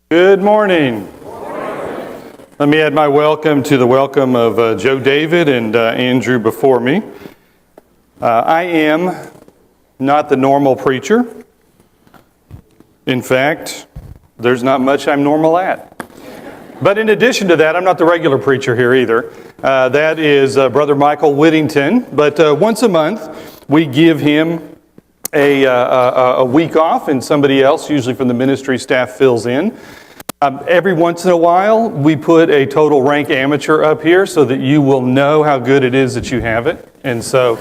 Good morning. Let me add my welcome to the welcome of Joe David and Andrew before me. I am not the normal preacher. In fact, there's not much I'm normal at. But in addition to that, I'm not the regular preacher here either. That is Brother Michael Whittington. But once a month, we give him a week off, and somebody else, usually from the ministry staff, fills in. Every once in a while, we put a total rank amateur up here so that you will know how good it is that you have it. And so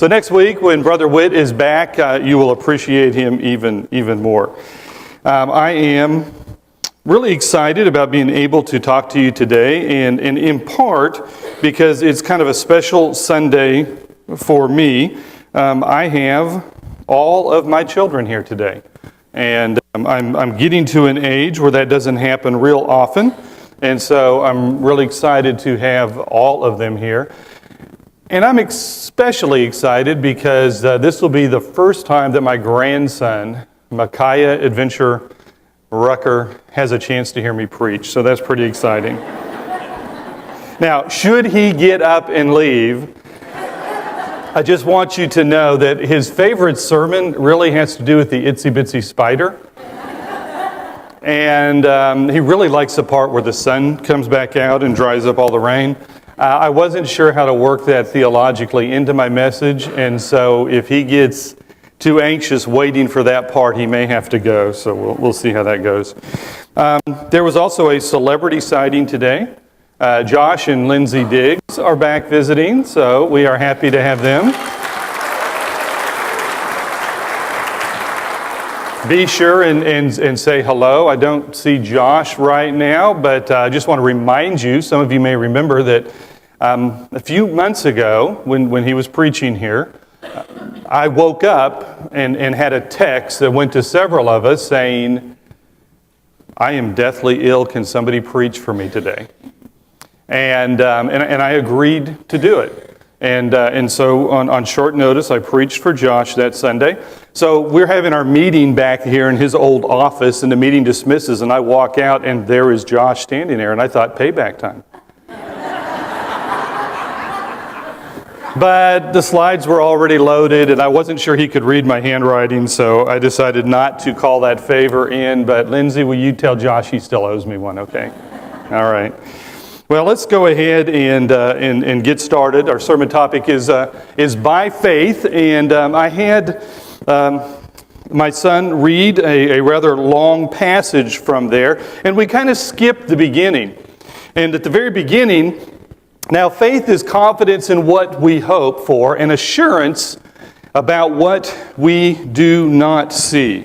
next week, when Brother Whit is back, you will appreciate him even more. I am really excited about being able to talk to you today, and in part because it's kind of a special Sunday for me. I have all of my children here today, and I'm getting to an age where that doesn't happen real often, and so I'm really excited to have all of them here. And I'm especially excited because this will be the first time that my grandson, Micaiah Adventure Rucker, has a chance to hear me preach, so that's pretty exciting. Now, should he get up and leave, I just want you to know that his favorite sermon really has to do with the itsy bitsy spider. And he really likes the part where the sun comes back out and dries up all the rain. I wasn't sure how to work that theologically into my message, and so if he gets too anxious waiting for that part, he may have to go, so we'll see how that goes. There was also a celebrity sighting today. Josh and Lindsay Diggs are back visiting, so we are happy to have them. Be sure and say hello. I don't see Josh right now, but I just want to remind you, some of you may remember that a few months ago when he was preaching here, I woke up and had a text that went to several of us saying, "I am deathly ill. Can somebody preach for me today?" And I agreed to do it. And so on short notice, I preached for Josh that Sunday. So we're having our meeting back here in his old office, and the meeting dismisses, and I walk out, and there is Josh standing there, and I thought, payback time. But the slides were already loaded, and I wasn't sure he could read my handwriting, so I decided not to call that favor in. But Lindsay, will you tell Josh he still owes me one, okay? All right. Well, let's go ahead and get started. Our sermon topic is by faith, and I had my son read a rather long passage from there, and we kind of skipped the beginning. And at the very beginning, now faith is confidence in what we hope for and assurance about what we do not see.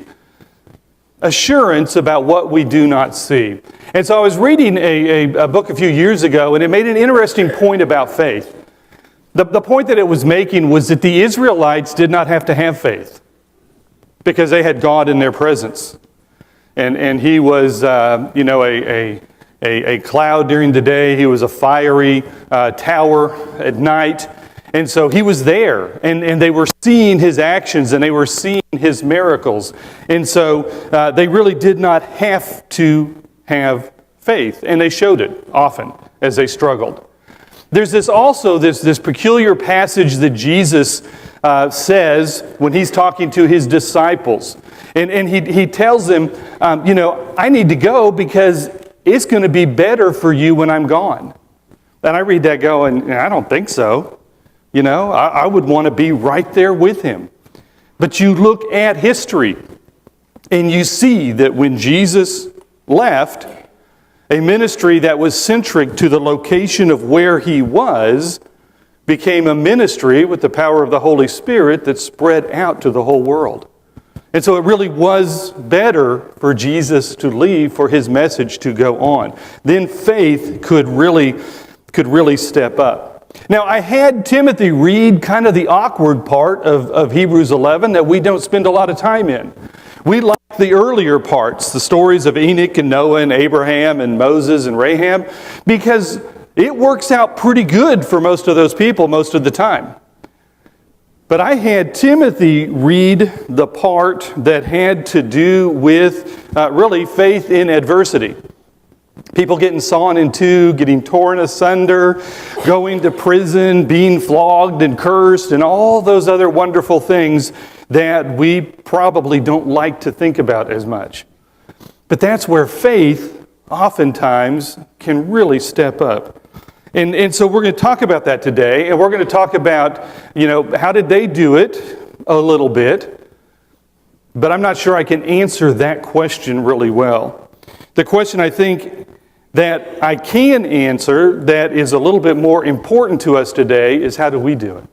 Assurance about what we do not see. And so I was reading a book a few years ago, and it made an interesting point about faith. The point that it was making was that the Israelites did not have to have faith because they had God in their presence. And he was, a cloud during the day. He was a fiery tower at night. And so he was there, and they were seeing his actions, and they were seeing his miracles. And so they really did not have to have faith, and they showed it often as they struggled. There's this peculiar passage that Jesus says when he's talking to his disciples. And he tells them, I need to go because it's going to be better for you when I'm gone. And I read that going, I don't think so. I would want to be right there with him. But you look at history, and you see that when Jesus left, a ministry that was centric to the location of where he was became a ministry with the power of the Holy Spirit that spread out to the whole world. And so it really was better for Jesus to leave, for his message to go on. Then faith could really step up. Now, I had Timothy read kind of the awkward part of Hebrews 11 that we don't spend a lot of time in. We like the earlier parts, the stories of Enoch and Noah and Abraham and Moses and Rahab, because it works out pretty good for most of those people most of the time. But I had Timothy read the part that had to do with really faith in adversity. People getting sawn in two, getting torn asunder, going to prison, being flogged and cursed, and all those other wonderful things that we probably don't like to think about as much. But that's where faith oftentimes can really step up. And so we're going to talk about that today, and we're going to talk about, how did they do it a little bit, but I'm not sure I can answer that question really well. The question I think that I can answer that is a little bit more important to us today is, how do we do it?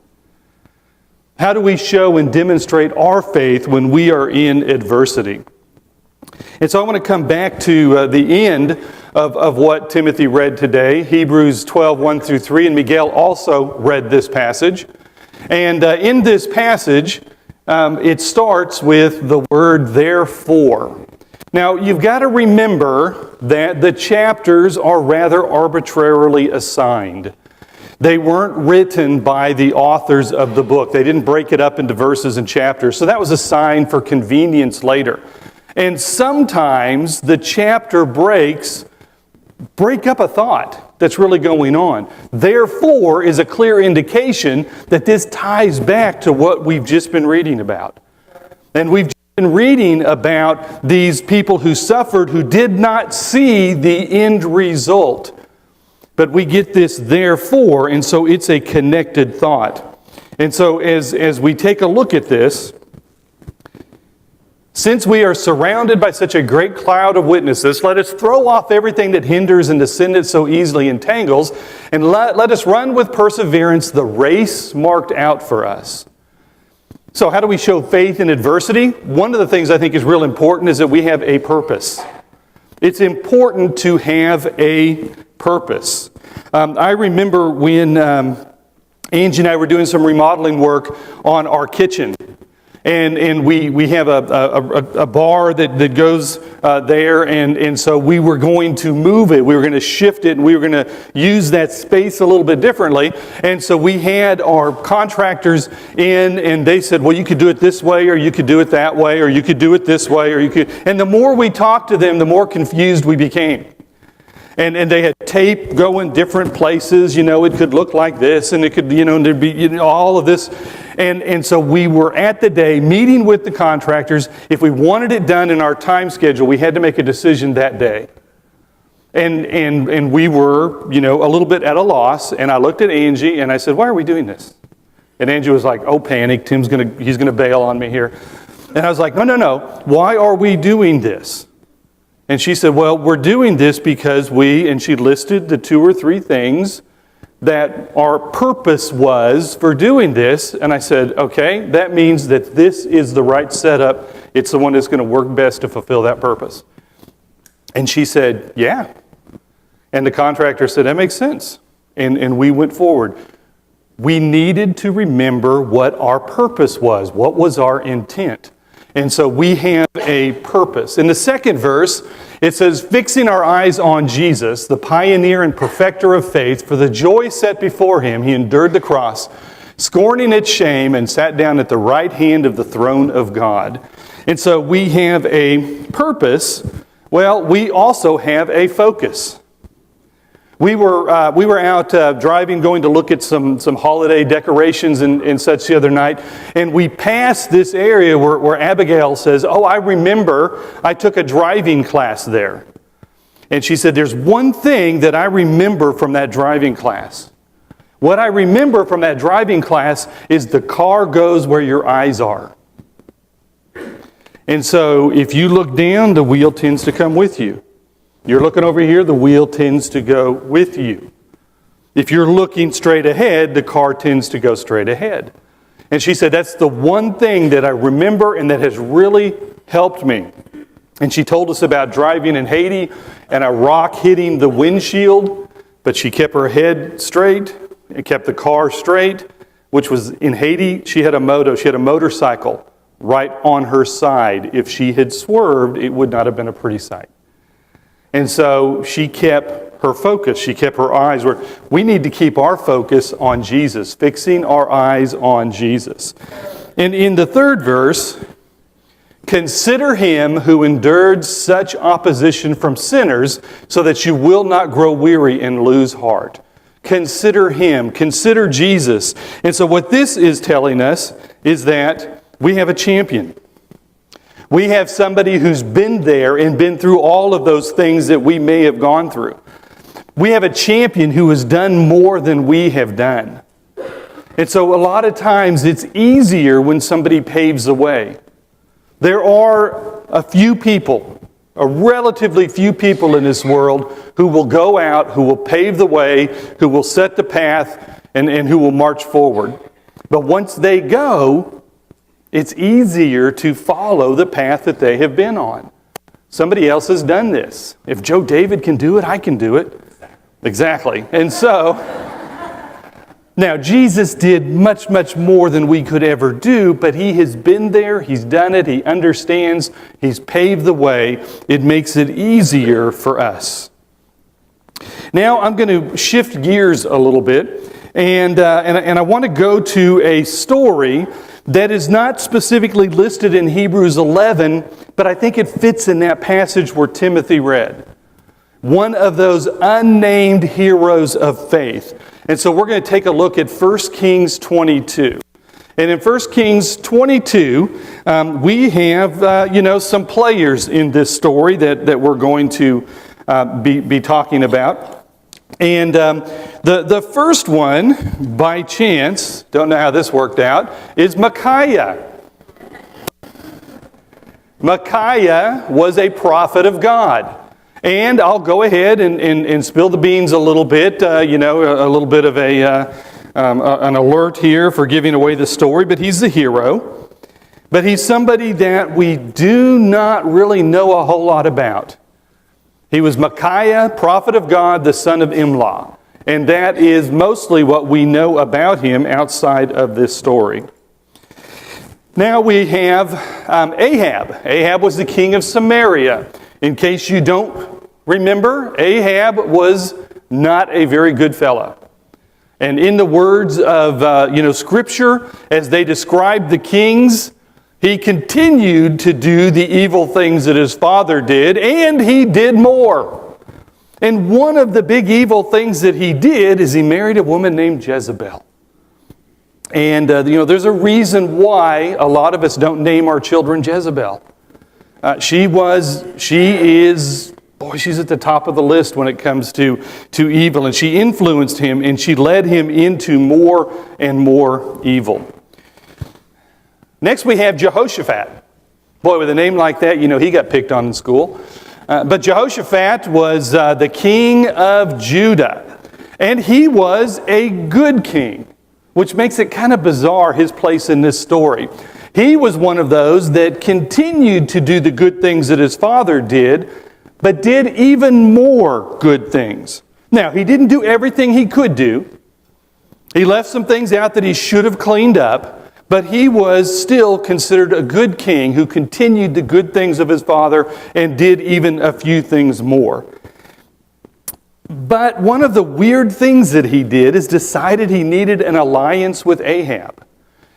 How do we show and demonstrate our faith when we are in adversity? And so I want to come back to the end of what Timothy read today, Hebrews 12, 1 through 3, and Miguel also read this passage. And in this passage, it starts with the word therefore. Now, you've got to remember that the chapters are rather arbitrarily assigned. They weren't written by the authors of the book. They didn't break it up into verses and chapters. So that was assigned for convenience later. And sometimes the chapter break up a thought that's really going on. Therefore is a clear indication that this ties back to what we've just been reading about. And we've been reading about these people who suffered, who did not see the end result. But we get this therefore, and so it's a connected thought. And so as we take a look at this, since we are surrounded by such a great cloud of witnesses, let us throw off everything that hinders and the sin that so easily entangles, and let us run with perseverance the race marked out for us. So how do we show faith in adversity? One of the things I think is real important is that we have a purpose. It's important to have a purpose. I remember when Angie and I were doing some remodeling work on our kitchen. And we have a bar that goes there, and so we were going to move it. We were going to shift it, and we were going to use that space a little bit differently. And so we had our contractors in, and they said, well, you could do it this way, or you could do it that way, or you could do it this way, or you could. And the more we talked to them, the more confused we became. And they had tape going different places. It could look like this, and it could, there'd be all of this. And so we were at the day meeting with the contractors. If we wanted it done in our time schedule, we had to make a decision that day. And we were, a little bit at a loss. And I looked at Angie and I said, why are we doing this? And Angie was like, oh, panic. He's going to bail on me here. And I was like, no. Why are we doing this? And she said, well, we're doing this because and she listed the 2 or 3 things that our purpose was for doing this. And I said, okay, that means that this is the right setup. It's the one that's going to work best to fulfill that purpose. And she said, yeah. And the contractor said, that makes sense. And we went forward. We needed to remember what our purpose was. What was our intent? And so we have a purpose. In the second verse, it says, fixing our eyes on Jesus, the pioneer and perfecter of faith, for the joy set before him, he endured the cross, scorning its shame, and sat down at the right hand of the throne of God. And so we have a purpose. Well, we also have a focus. We were out driving, going to look at some holiday decorations and such the other night, and we passed this area where Abigail says, oh, I remember I took a driving class there. And she said, there's one thing that I remember from that driving class. What I remember from that driving class is the car goes where your eyes are. And so if you look down, the wheel tends to come with you. You're looking over here, the wheel tends to go with you. If you're looking straight ahead, the car tends to go straight ahead. And she said, that's the one thing that I remember and that has really helped me. And she told us about driving in Haiti and a rock hitting the windshield, but she kept her head straight and kept the car straight, which was in Haiti. She had a motorcycle right on her side. If she had swerved, it would not have been a pretty sight. And so she kept her focus. She kept her eyes where we need to keep our focus on Jesus, fixing our eyes on Jesus. And in the third verse, consider him who endured such opposition from sinners so that you will not grow weary and lose heart. Consider him. Consider Jesus. And so what this is telling us is that we have a champion. We have somebody who's been there and been through all of those things that we may have gone through. We have a champion who has done more than we have done. And so a lot of times it's easier when somebody paves the way. There are a few people, a relatively few people in this world who will go out, who will pave the way, who will set the path, and who will march forward. But once they go, it's easier to follow the path that they have been on. Somebody else has done this. If Joe David can do it, I can do it. Exactly. And so, now Jesus did much, much more than we could ever do, but he has been there, he's done it, he understands, he's paved the way. It makes it easier for us. Now I'm going to shift gears a little bit, and I want to go to a story that is not specifically listed in Hebrews 11, but I think it fits in that passage where Timothy read. One of those unnamed heroes of faith. And so we're going to take a look at 1 Kings 22. And in 1 Kings 22, we have, some players in this story that we're going to be talking about. And the first one, by chance, don't know how this worked out, is Micaiah. Micaiah was a prophet of God. And I'll go ahead and spill the beans a little bit, a little bit of an alert here for giving away the story, but he's the hero. But he's somebody that we do not really know a whole lot about. He was Micaiah, prophet of God, the son of Imlah. And that is mostly what we know about him outside of this story. Now we have Ahab. Ahab was the king of Samaria. In case you don't remember, Ahab was not a very good fellow. And in the words of Scripture, as they describe the kings, he continued to do the evil things that his father did, and he did more. And one of the big evil things that he did is he married a woman named Jezebel. And there's a reason why a lot of us don't name our children Jezebel. She's at the top of the list when it comes to evil. And she influenced him, and she led him into more and more evil. Next we have Jehoshaphat. Boy, with a name like that, he got picked on in school. But Jehoshaphat was the king of Judah. And he was a good king, which makes it kind of bizarre, his place in this story. He was one of those that continued to do the good things that his father did, but did even more good things. Now, he didn't do everything he could do. He left some things out that he should have cleaned up, but he was still considered a good king who continued the good things of his father and did even a few things more. But one of the weird things that he did is decided he needed an alliance with Ahab.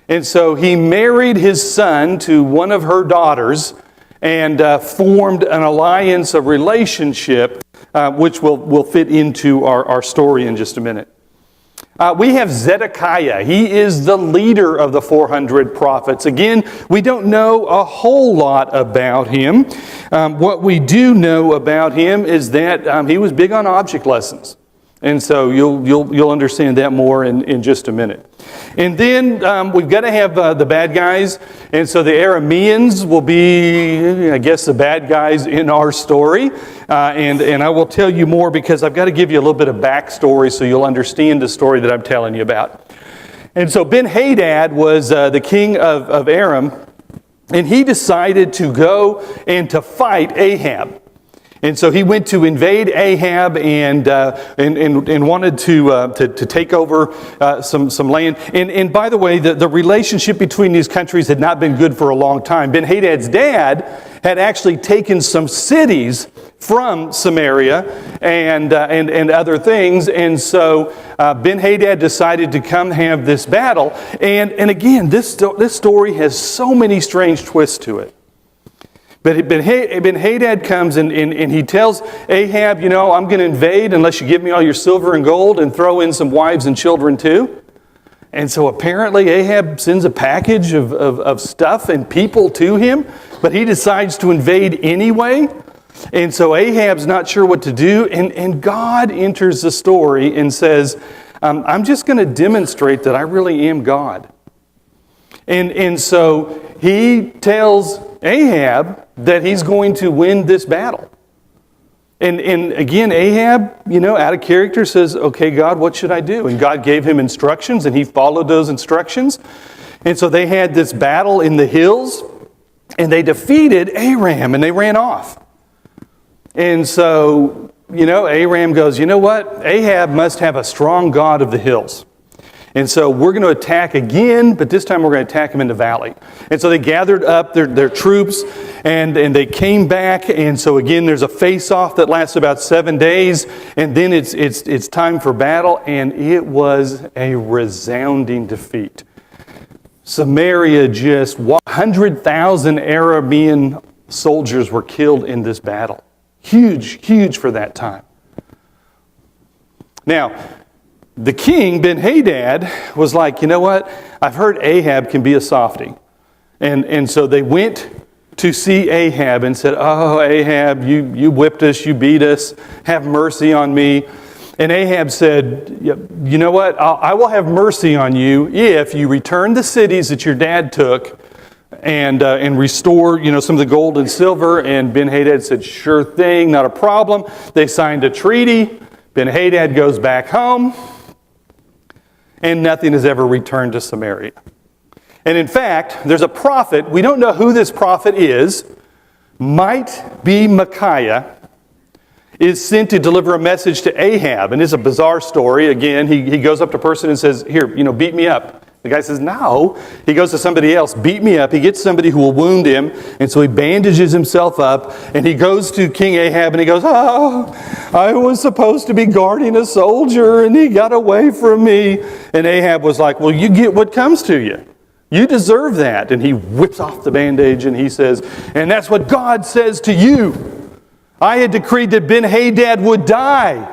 And so he married his son to one of her daughters and formed an alliance, a relationship, which will fit into our story in just a minute. We have Zedekiah. He is the leader of the 400 prophets. Again, we don't know a whole lot about him. What we do know about him is that he was big on object lessons. And so you'll understand that more in just a minute. And then we've got to have the bad guys. And so the Arameans will be, I guess, the bad guys in our story. And I will tell you more because I've got to give you a little bit of backstory so you'll understand the story that I'm telling you about. And so Ben-Hadad was the king of Aram. And he decided to go and to fight Ahab. And so he went to invade Ahab and wanted to take over some land. And by the way, the relationship between these countries had not been good for a long time. Ben-Hadad's dad had actually taken some cities from Samaria and other things. And so Ben-Hadad decided to come have this battle. And again, this story has so many strange twists to it. But Ben-Hadad comes and he tells Ahab, I'm going to invade unless you give me all your silver and gold and throw in some wives and children too. And so apparently Ahab sends a package of stuff and people to him, but he decides to invade anyway. And so Ahab's not sure what to do, and God enters the story and says, I'm just going to demonstrate that I really am God. And so he tells Ahab that he's going to win this battle. And again, Ahab, out of character says, okay, God, what should I do? And God gave him instructions, and he followed those instructions. And so they had this battle in the hills, and they defeated Aram, and they ran off. And so, Aram goes, you know what? Ahab must have a strong God of the hills. And so we're going to attack again, but this time we're going to attack him in the valley. And so they gathered up their troops, and they came back. And so again, there's a face-off that lasts about 7 days. And then it's time for battle, and it was a resounding defeat. Samaria, just 100,000 Aramean soldiers were killed in this battle. Huge for that time. Now, the king, Ben-Hadad, was like, you know what? I've heard Ahab can be a softy. And so they went to see Ahab and said, oh, Ahab, you whipped us, you beat us, have mercy on me. And Ahab said, you know what? I will have mercy on you if you return the cities that your dad took and restore, some of the gold and silver. And Ben-Hadad said, sure thing, not a problem. They signed a treaty. Ben-Hadad goes back home, and nothing has ever returned to Samaria. And in fact, there's a prophet. We don't know who this prophet is. Might be Micaiah. Is sent to deliver a message to Ahab. And it's a bizarre story. Again, he goes up to a person and says, here, beat me up. The guy says, no. He goes to somebody else, beat me up. He gets somebody who will wound him. And so he bandages himself up. And he goes to King Ahab and he goes, I was supposed to be guarding a soldier and he got away from me. And Ahab was like, well, you get what comes to you. You deserve that. And he whips off the bandage and he says, and that's what God says to you. I had decreed that Ben-Hadad would die.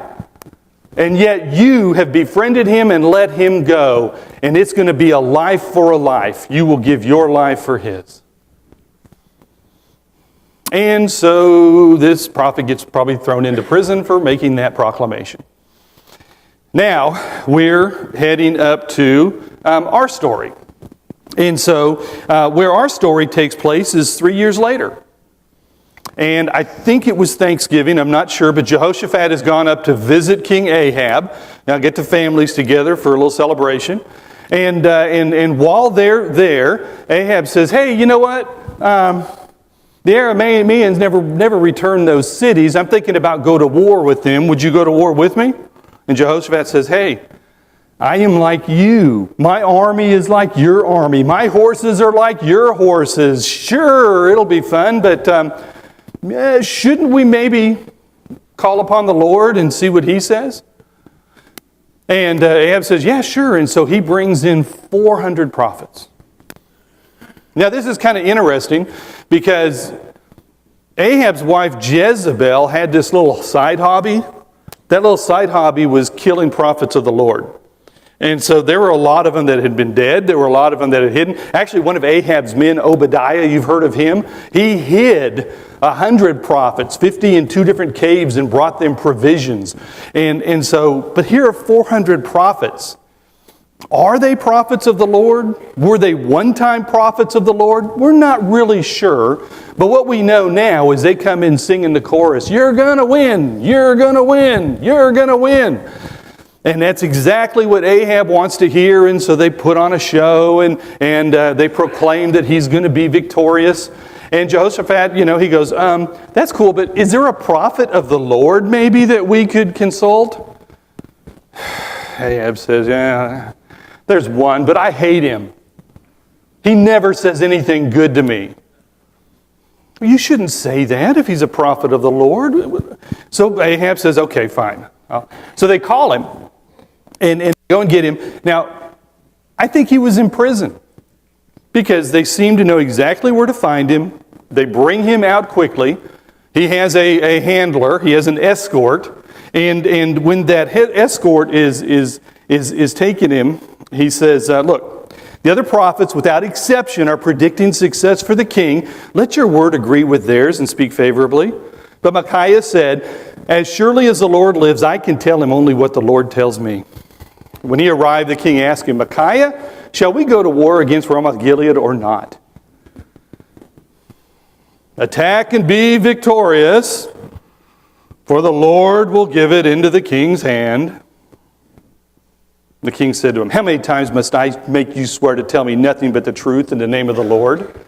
And yet you have befriended him and let him go. And it's going to be a life for a life. You will give your life for his. And so this prophet gets probably thrown into prison for making that proclamation. Now we're heading up to our story. And so where our story takes place is 3 years later. And I think it was Thanksgiving, I'm not sure, but Jehoshaphat has gone up to visit King Ahab. Now get the families together for a little celebration. And while they're there, Ahab says, hey, you know what? The Arameans never returned those cities. I'm thinking about go to war with them. Would you go to war with me? And Jehoshaphat says, hey, I am like you. My army is like your army. My horses are like your horses. Sure, it'll be fun, but shouldn't we maybe call upon the Lord and see what he says? And Ahab says, yeah, sure. And so he brings in 400 prophets. Now this is kind of interesting because Ahab's wife Jezebel had this little side hobby. That little side hobby was killing prophets of the Lord. And so there were a lot of them that had been dead. There were a lot of them that had hidden. Actually, one of Ahab's men, Obadiah, you've heard of him. He hid 100 prophets, 50 in 2 different caves, and brought them provisions. And so, but here are 400 prophets. Are they prophets of the Lord? Were they one-time prophets of the Lord? We're not really sure. But what we know now is they come in singing the chorus, you're going to win, you're going to win, you're going to win. And that's exactly what Ahab wants to hear, and so they put on a show and they proclaim that he's going to be victorious. And Jehoshaphat, he goes, that's cool, but is there a prophet of the Lord maybe that we could consult? Ahab says, yeah, there's one, but I hate him. He never says anything good to me. You shouldn't say that if he's a prophet of the Lord. So Ahab says, okay, fine. So they call him and go and get him. Now, I think he was in prison because they seem to know exactly where to find him. They bring him out quickly. He has a handler. He has an escort. And when that escort is taking him, he says, look, the other prophets, without exception, are predicting success for the king. Let your word agree with theirs and speak favorably. But Micaiah said, as surely as the Lord lives, I can tell him only what the Lord tells me. When he arrived, the king asked him, Micaiah, shall we go to war against Ramoth-Gilead or not? Attack and be victorious, for the Lord will give it into the king's hand. The king said to him, how many times must I make you swear to tell me nothing but the truth in the name of the Lord?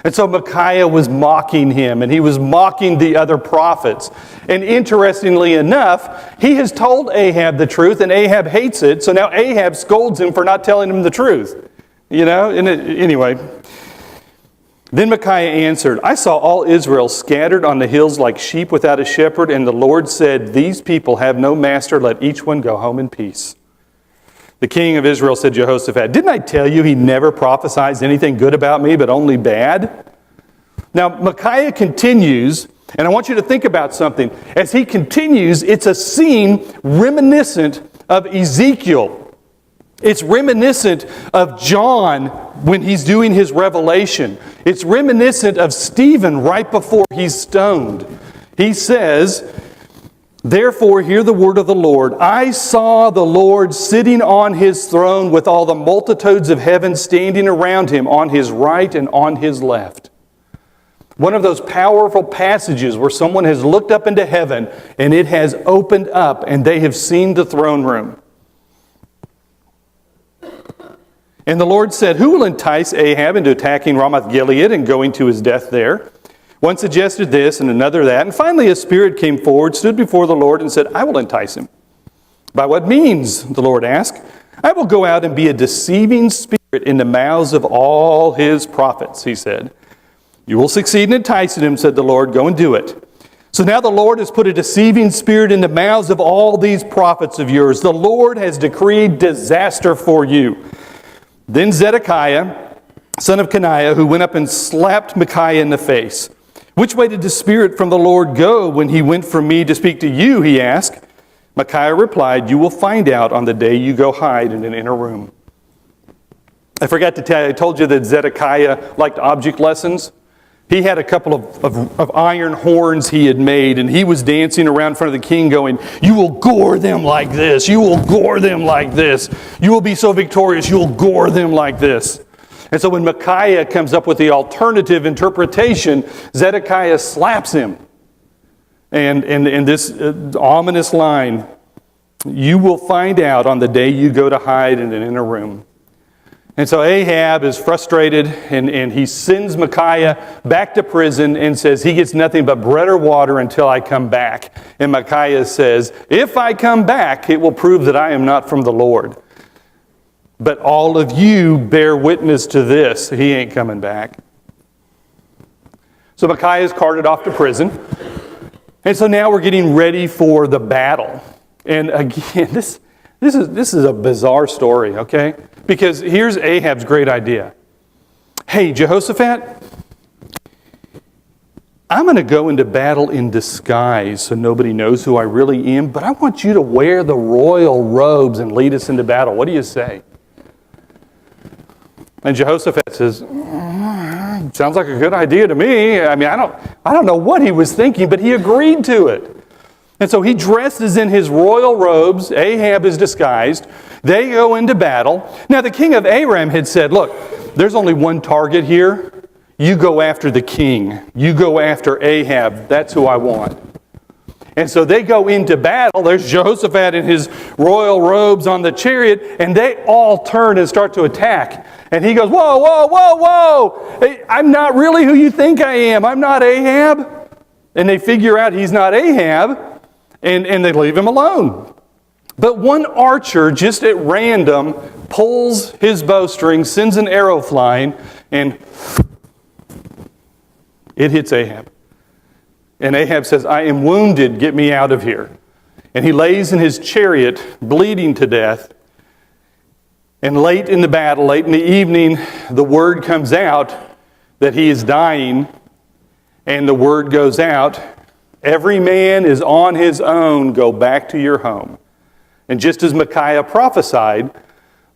And so Micaiah was mocking him, and he was mocking the other prophets. And interestingly enough, he has told Ahab the truth, and Ahab hates it, so now Ahab scolds him for not telling him the truth. Anyway. Then Micaiah answered, I saw all Israel scattered on the hills like sheep without a shepherd, and the Lord said, these people have no master, let each one go home in peace. The king of Israel said to Jehoshaphat, didn't I tell you he never prophesies anything good about me, but only bad? Now, Micaiah continues, and I want you to think about something. As he continues, it's a scene reminiscent of Ezekiel. It's reminiscent of John when he's doing his revelation. It's reminiscent of Stephen right before he's stoned. He says, therefore, hear the word of the Lord. I saw the Lord sitting on his throne with all the multitudes of heaven standing around him on his right and on his left. One of those powerful passages where someone has looked up into heaven and it has opened up and they have seen the throne room. And the Lord said, who will entice Ahab into attacking Ramoth-Gilead and going to his death there? One suggested this and another that, and finally a spirit came forward, stood before the Lord, and said, I will entice him. By what means? The Lord asked. I will go out and be a deceiving spirit in the mouths of all his prophets, he said. You will succeed in enticing him, said the Lord. Go and do it. So now the Lord has put a deceiving spirit in the mouths of all these prophets of yours. The Lord has decreed disaster for you. Then Zedekiah, son of Kenaiah, who went up and slapped Micaiah in the face. Which way did the Spirit from the Lord go when he went from me to speak to you, he asked. Micaiah replied, you will find out on the day you go hide in an inner room. I forgot to tell you, I told you that Zedekiah liked object lessons. He had a couple of iron horns he had made, and he was dancing around in front of the king going, you will gore them like this, you will gore them like this. You will be so victorious, you will gore them like this. And so when Micaiah comes up with the alternative interpretation, Zedekiah slaps him. And this ominous line, you will find out on the day you go to hide in an inner room. And so Ahab is frustrated, and he sends Micaiah back to prison and says he gets nothing but bread or water until I come back. And Micaiah says, if I come back, it will prove that I am not from the Lord. But all of you bear witness to this. He ain't coming back. So Micaiah is carted off to prison. And so now we're getting ready for the battle. And again, this is a bizarre story, okay? Because here's Ahab's great idea. Hey, Jehoshaphat, I'm going to go into battle in disguise so nobody knows who I really am, but I want you to wear the royal robes and lead us into battle. What do you say? And Jehoshaphat says, sounds like a good idea to me. I mean, I don't know what he was thinking, but he agreed to it. And so he dresses in his royal robes. Ahab is disguised. They go into battle. Now the king of Aram had said, look, there's only one target here. You go after the king. You go after Ahab. That's who I want. And so they go into battle. There's Jehoshaphat in his royal robes on the chariot, and they all turn and start to attack. And he goes, whoa, whoa, whoa, whoa. Hey, I'm not really who you think I am. I'm not Ahab. And they figure out he's not Ahab, and they leave him alone. But one archer, just at random, pulls his bowstring, sends an arrow flying, and it hits Ahab. And Ahab says, I am wounded, get me out of here. And he lays in his chariot, bleeding to death. And late in the battle, late in the evening, the word comes out that he is dying. And the word goes out, every man is on his own, go back to your home. And just as Micaiah prophesied,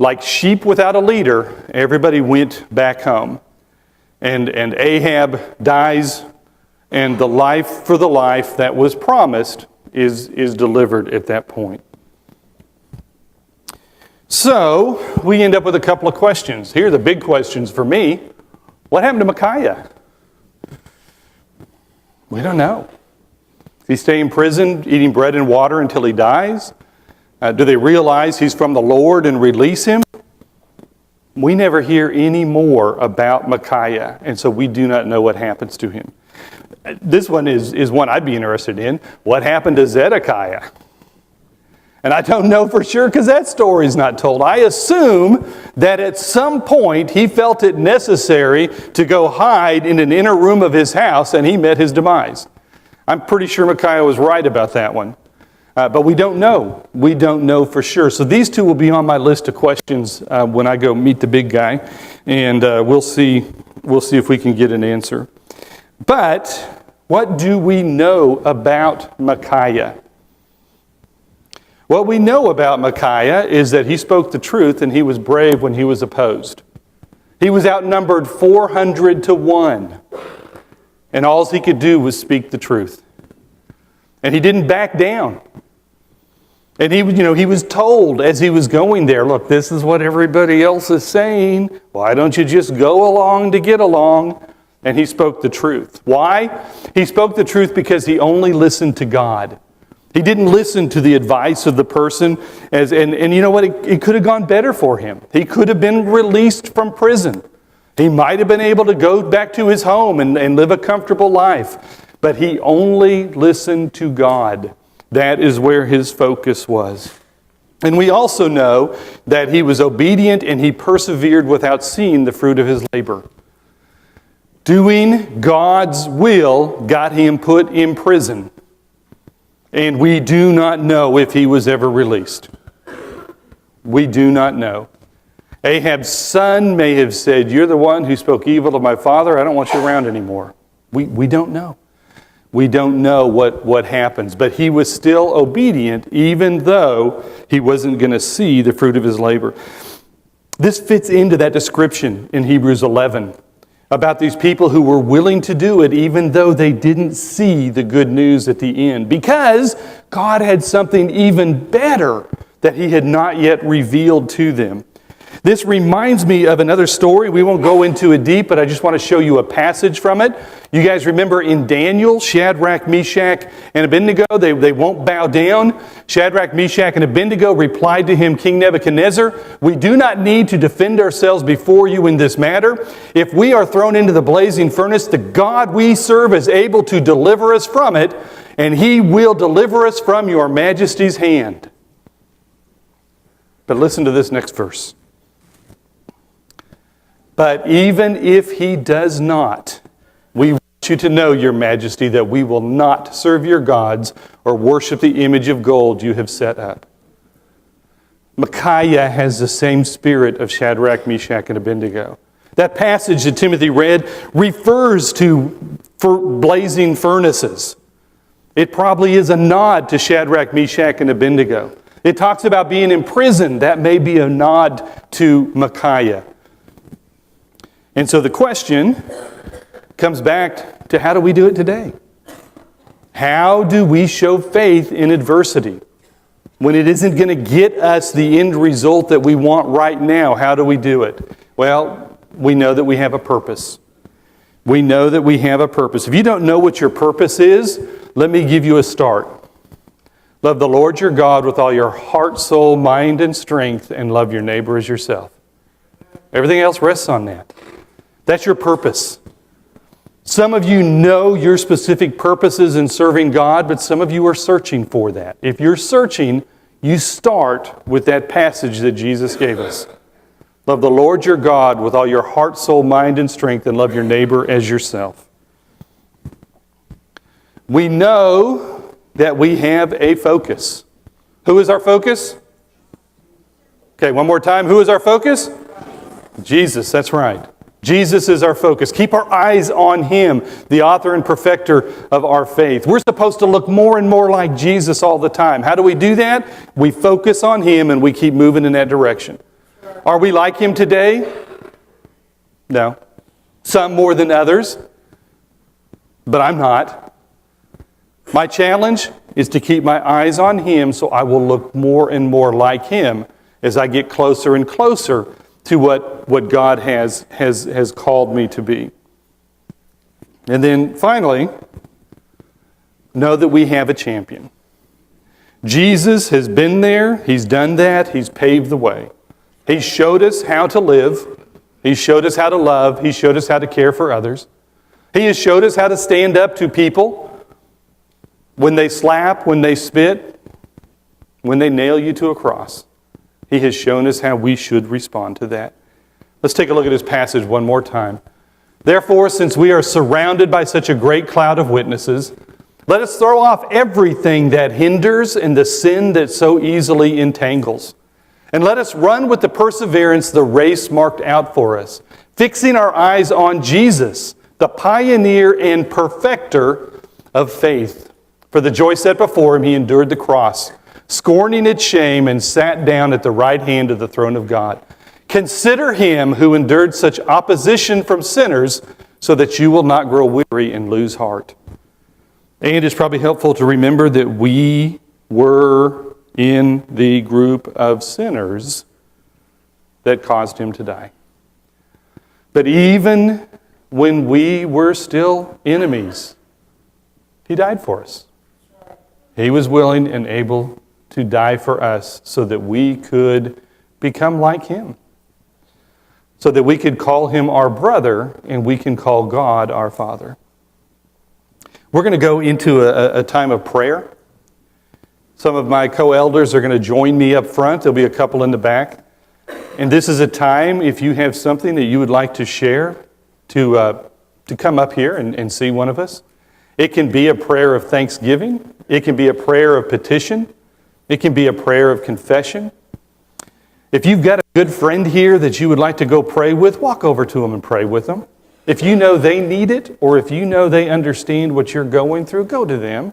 like sheep without a leader, everybody went back home. And Ahab dies, and the life for the life that was promised is delivered at that point. So, we end up with a couple of questions. Here are the big questions for me. What happened to Micaiah? We don't know. Does he stay in prison, eating bread and water until he dies? Do they realize he's from the Lord and release him? We never hear any more about Micaiah, and so we do not know what happens to him. This one is one I'd be interested in. What happened to Zedekiah? And I don't know for sure because that story's not told. I assume that at some point he felt it necessary to go hide in an inner room of his house, and he met his demise. I'm pretty sure Micaiah was right about that one. But we don't know. We don't know for sure. So these two will be on my list of questions when I go meet the big guy, and we'll see if we can get an answer. But what do we know about Micaiah? What we know about Micaiah is that he spoke the truth and he was brave when he was opposed. He was outnumbered 400 to 1. And all he could do was speak the truth. And he didn't back down. And he was told as he was going there, look, this is what everybody else is saying. Why don't you just go along to get along? And he spoke the truth. Why? He spoke the truth because he only listened to God. He didn't listen to the advice of the person. And you know what? It could have gone better for him. He could have been released from prison. He might have been able to go back to his home and live a comfortable life. But he only listened to God. That is where his focus was. And we also know that he was obedient and he persevered without seeing the fruit of his labor. Doing God's will got him put in prison. And we do not know if he was ever released. We do not know. Ahab's son may have said, you're the one who spoke evil to my father. I don't want you around anymore. We don't know. We don't know what happens. But he was still obedient even though he wasn't going to see the fruit of his labor. This fits into that description in Hebrews 11 about these people who were willing to do it even though they didn't see the good news at the end. Because God had something even better that he had not yet revealed to them. This reminds me of another story. We won't go into it deep, but I just want to show you a passage from it. You guys remember in Daniel, Shadrach, Meshach, and Abednego, they won't bow down. Shadrach, Meshach, and Abednego replied to him, King Nebuchadnezzar, we do not need to defend ourselves before you in this matter. If we are thrown into the blazing furnace, the God we serve is able to deliver us from it, and he will deliver us from your majesty's hand. But listen to this next verse. But even if he does not, we want you to know, your majesty, that we will not serve your gods or worship the image of gold you have set up. Micaiah has the same spirit of Shadrach, Meshach, and Abednego. That passage that Timothy read refers to blazing furnaces. It probably is a nod to Shadrach, Meshach, and Abednego. It talks about being in prison. That may be a nod to Micaiah. And so the question comes back to how do we do it today? How do we show faith in adversity? When it isn't going to get us the end result that we want right now, how do we do it? Well, we know that we have a purpose. We know that we have a purpose. If you don't know what your purpose is, let me give you a start. Love the Lord your God with all your heart, soul, mind, and strength, and love your neighbor as yourself. Everything else rests on that. That's your purpose. Some of you know your specific purposes in serving God, but some of you are searching for that. If you're searching, you start with that passage that Jesus gave us. Love the Lord your God with all your heart, soul, mind, and strength, and love your neighbor as yourself. We know that we have a focus. Who is our focus? Okay, one more time. Who is our focus? Jesus, that's right. Jesus is our focus. Keep our eyes on Him, the author and perfecter of our faith. We're supposed to look more and more like Jesus all the time. How do we do that? We focus on Him and we keep moving in that direction. Are we like Him today? No. Some more than others, but I'm not. My challenge is to keep my eyes on Him so I will look more and more like Him as I get closer and closer to what God has called me to be. And then finally, know that we have a champion. Jesus has been there. He's done that. He's paved the way. He showed us how to live. He showed us how to love. He showed us how to care for others. He has showed us how to stand up to people when they slap, when they spit, when they nail you to a cross. He has shown us how we should respond to that. Let's take a look at this passage one more time. Therefore, since we are surrounded by such a great cloud of witnesses, let us throw off everything that hinders and the sin that so easily entangles. And let us run with the perseverance the race marked out for us, fixing our eyes on Jesus, the pioneer and perfecter of faith. For the joy set before Him, He endured the cross, scorning its shame, and sat down at the right hand of the throne of God. Consider Him who endured such opposition from sinners, so that you will not grow weary and lose heart. And it's probably helpful to remember that we were in the group of sinners that caused Him to die. But even when we were still enemies, He died for us. He was willing and able to die for us so that we could become like Him. So that we could call Him our brother and we can call God our Father. We're going to go into a time of prayer. Some of my co-elders are going to join me up front. There'll be a couple in the back. And this is a time, if you have something that you would like to share, to come up here and see one of us. It can be a prayer of thanksgiving. It can be a prayer of petition. It can be a prayer of confession. If you've got a good friend here that you would like to go pray with, walk over to them and pray with them. If you know they need it, or if you know they understand what you're going through, go to them.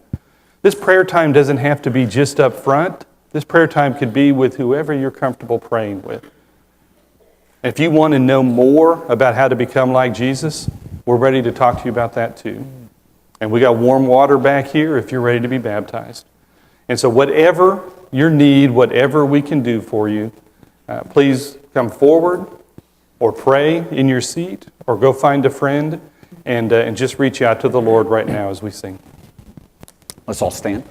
This prayer time doesn't have to be just up front. This prayer time could be with whoever you're comfortable praying with. If you want to know more about how to become like Jesus, we're ready to talk to you about that too. And we got warm water back here if you're ready to be baptized. And so whatever your need, whatever we can do for you, please come forward or pray in your seat or go find a friend and just reach out to the Lord right now as we sing. Let's all stand.